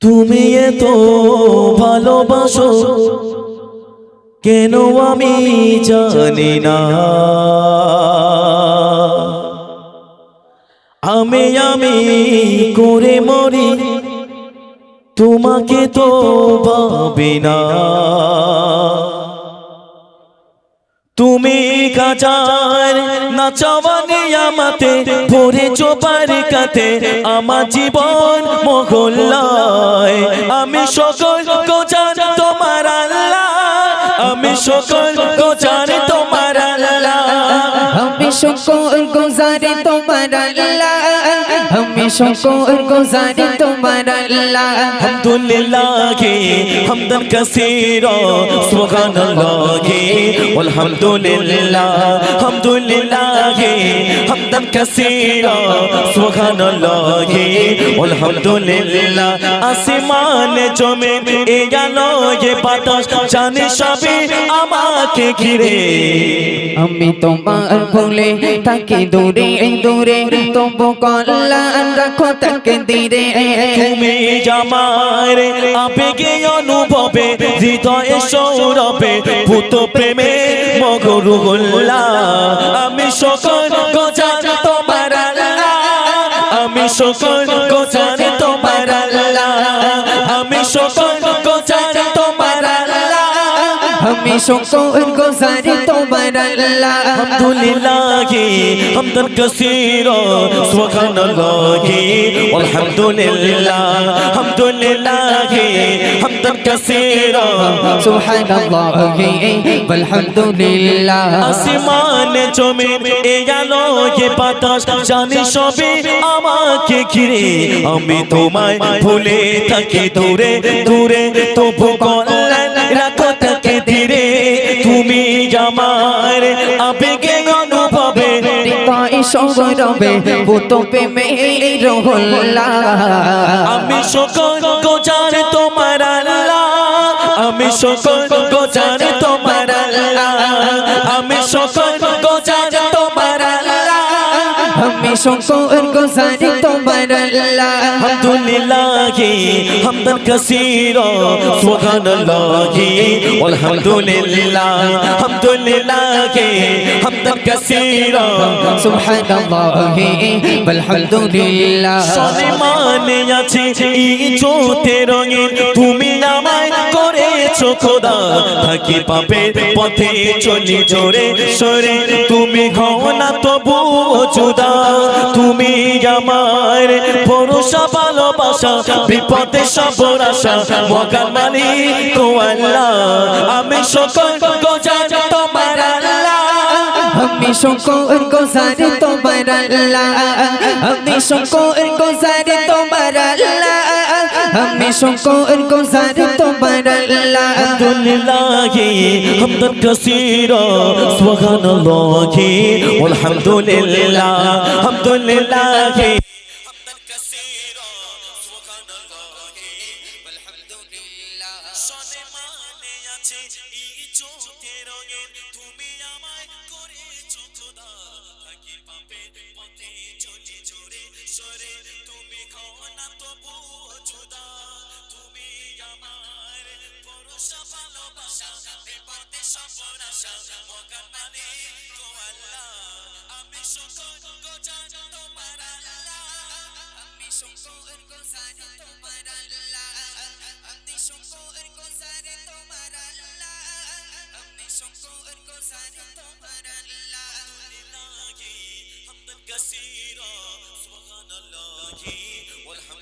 তুমি এত ভালোবাসো কেন আমি জানি না, আমি করে মরি তোমাকে তো ভাবি না। তুমি গাজার নাচাওয়ানি আমাতে ভরে চোপার কাতে আমার জীবন মহল্লায়। আমি সকল গোজার তোমার আল্লাহ, আমি সকল গোজার তোমার আল্লাহ, আমি সকল গোজার তোমার আল্লাহ, আমি সকল গোজার তোমার আল্লাহ। আলহামদুলিল্লাহ হামদান কাসীরা সুবহানাল্লাহ আলহামদুলিল্লাহ, আলহামদুলিল্লাহ হামদান কাসীরা সুবহানাল্লাহ আলহামদুলিল্লাহ। আসমান জমিন এ আলো এ বাতাস জানে সবে আমাকে ঘিরে। আমি তোমার ভুলে থাকি দূরে দূরে, তবু কল্যাণ রাখো তাকে ধীরে। তুমি আমার আবেগে অনুভবে হৃদয়ে সৌরভে ভূত প্রেমে মগরুল্লাহ। আমি সকল গোজার তোমার আল্লাহ, আমি সকল গোজার তোমার আল্লাহ, আমি সকল গোজার তোমার আল্লাহ, আমি সকল গোজার তোমার আল্লাহ। আলহামদুলিল্লাহ হামদান কাসীরা সুবহানাল্লাহ আলহামদুলিল্লাহ, আলহামদুলিল্লাহ হামদান কাসীরা সুবহানাল্লাহ আলহামদুলিল্লাহ। আসমান জমিন এ আলো এ বাতাস জানে সবে আমাকে ঘিরে। আমি তোমায় ভুলে থাকি দূরে দূরে, তবু কল্যাণ রাখো তাকে ধীরে। তুমি আমার আবেগে অনুভবে হৃদয়ে সৌরভে ভূত প্রেমে রহুল্লাহ। আমি সকল গোজার তোমার আল্লাহ, আমি সকল গোজার তোমার আল্লাহ, আমি সকল গোজার তোমার আল্লাহ, আমি সকল গোজার তোমার আল্লাহ। আলহামদুলিল্লাহ হামদান কাসীরা সুবহানাল্লাহ আলহামদুলিল্লাহ, আলহামদুলিল্লাহ হামদান কাসীরা সুবহানাল্লাহ আলহামদুলিল্লাহ। সলিমানে আছে ইজ্জতে রঙিন, তুমি আমায় করেছো খোদা। থাকি পাপের পথে চলি জোরে সরে, তুমি হও না তবু জুদা। তুমি আমার ভরসা ভালোবাসা, বিপদে সবর আশা, মগান মালিক ও আল্লাহ। আমি সকল গোজার তোমার আল্লাহ, আমি সকল গোজার তোমার আল্লাহ, আমি সকল গোজার তোমার আল্লাহ, আমি সকল গোজার তোমার আল্লাহ। আলহামদুলিল্লাহ হামদান কাসীরা সুবহানাল্লাহ আলহামদুলিল্লাহ, আলহামদুলিল্লাহ হামদান কাসীরা সুবহানাল্লাহ আলহামদুলিল্লাহ। সলিমানে আছে ইজ্জতে রঙিন, তুমি আমায় করেছো খোদা। থাকি পাপের পথে চলি জোরে সরে, তুমি হও না তবু জুদা। তুমি আমার ভরসা ভালোবাসা, বিপদে সবর আশা, মগান মালিক ও আল্লাহ। আমি সকল গোজার তোমার আল্লাহ, আমি সকল গোজার তোমার আল্লাহ, আমি সকল গোজার তোমার আল্লাহ, আমি সকল গোজার তোমার আল্লাহ। আলহামদুলিল্লাহ হামদান কাসীরা সুবহানাল্লাহ আলহামদুলিল্লাহ।